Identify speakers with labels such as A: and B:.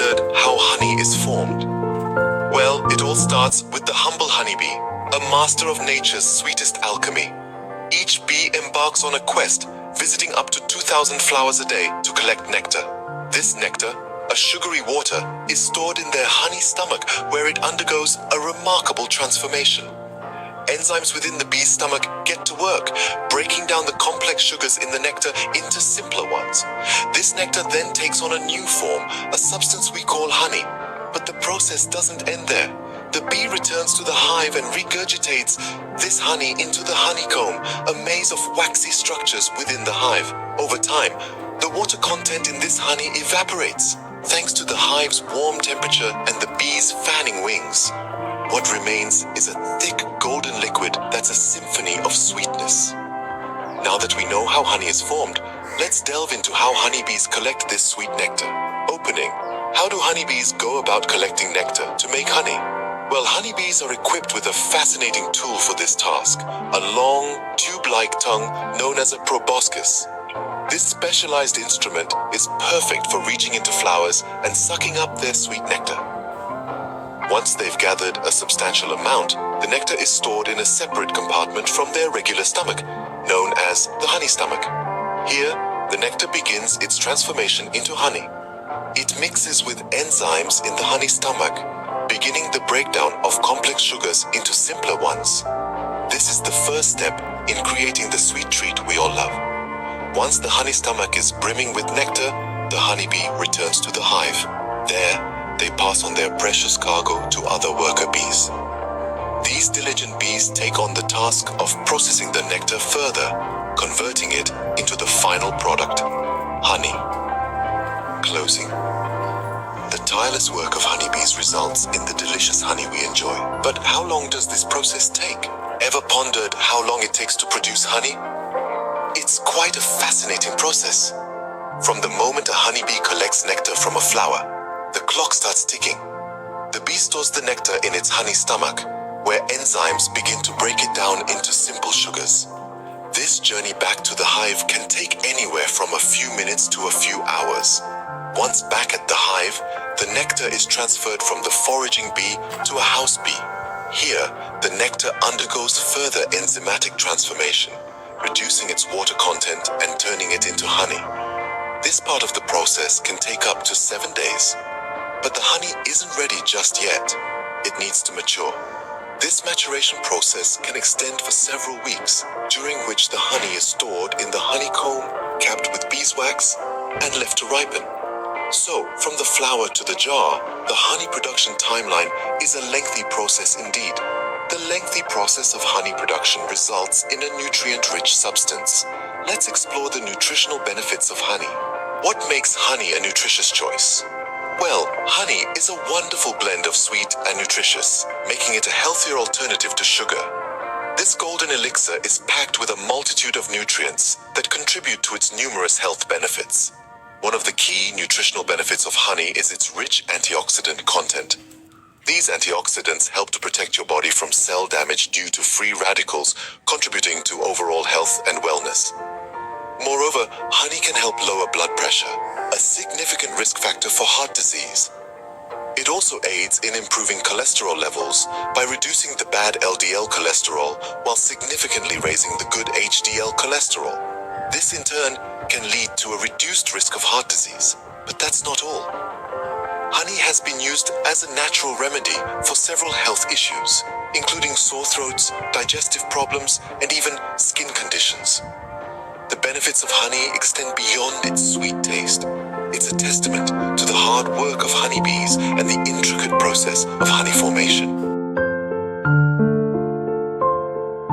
A: wondered how honey is formed? Well, it all starts with the humble honeybee, a master of nature's sweetest alchemy. Each bee embarks on a quest, visiting up to 2,000 flowers a day to collect nectar. This nectar, a sugary water, is stored in their honey stomach, where it undergoes a remarkable transformation. Enzymes within the bee's stomach get to work, breaking down the complex sugars in the nectar into simpler ones. This nectar then takes on a new form, a substance we call honey. But the process doesn't end there. The bee returns to the hive and regurgitates this honey into the honeycomb, a maze of waxy structures within the hive. Over time, the water content in this honey evaporates, thanks to the hive's warm temperature and the bee's fanning wings. What remains is a thick golden liquid that's a symphony of sweetness. Now that we know how honey is formed, let's delve into how honeybees collect this sweet nectar. Opening. How do honeybees go about collecting nectar to make honey? Well, honeybees are equipped with a fascinating tool for this task, a long, tube-like tongue known as a proboscis. This specialized instrument is perfect for reaching into flowers and sucking up their sweet nectar. Once they've gathered a substantial amount, the nectar is stored in a separate compartment from their regular stomach, known as the honey stomach. Here, the nectar begins its transformation into honey. It mixes with enzymes in the honey stomach, beginning the breakdown of complex sugars into simpler ones. This is the first step in creating the sweet treat we all love. Once the honey stomach is brimming with nectar, the honeybee returns to the hive. There, they pass on their precious cargo to other worker bees. These diligent bees take on the task of processing the nectar further, converting it into the final product, honey. Closing. The tireless work of honeybees results in the delicious honey we enjoy. But how long does this process take? Ever pondered how long it takes to produce honey? It's quite a fascinating process. From the moment a honeybee collects nectar from a flower, the clock starts ticking. The bee stores the nectar in its honey stomach, where enzymes begin to break it down into simple sugars. This journey back to the hive can take anywhere from a few minutes to a few hours. Once back at the hive, the nectar is transferred from the foraging bee to a house bee. Here, the nectar undergoes further enzymatic transformation, reducing its water content and turning it into honey. This part of the process can take up to 7 days. But the honey isn't ready just yet. It needs to mature. This maturation process can extend for several weeks, during which the honey is stored in the honeycomb, capped with beeswax, and left to ripen. So, from the flower to the jar, the honey production timeline is a lengthy process indeed. The lengthy process of honey production results in a nutrient-rich substance. Let's explore the nutritional benefits of honey. What makes honey a nutritious choice? Well, honey is a wonderful blend of sweet and nutritious, making it a healthier alternative to sugar. This golden elixir is packed with a multitude of nutrients that contribute to its numerous health benefits. One of the key nutritional benefits of honey is its rich antioxidant content. These antioxidants help to protect your body from cell damage due to free radicals, contributing to overall health and wellness. Moreover, honey can help lower blood pressure, a significant risk factor for heart disease. It also aids in improving cholesterol levels by reducing the bad LDL cholesterol while significantly raising the good HDL cholesterol. This in turn can lead to a reduced risk of heart disease. But that's not all. Honey has been used as a natural remedy for several health issues, including sore throats, digestive problems, and even skin conditions. The benefits of honey extend beyond its sweet taste. It's a testament to the hard work of honeybees and the intricate process of honey formation.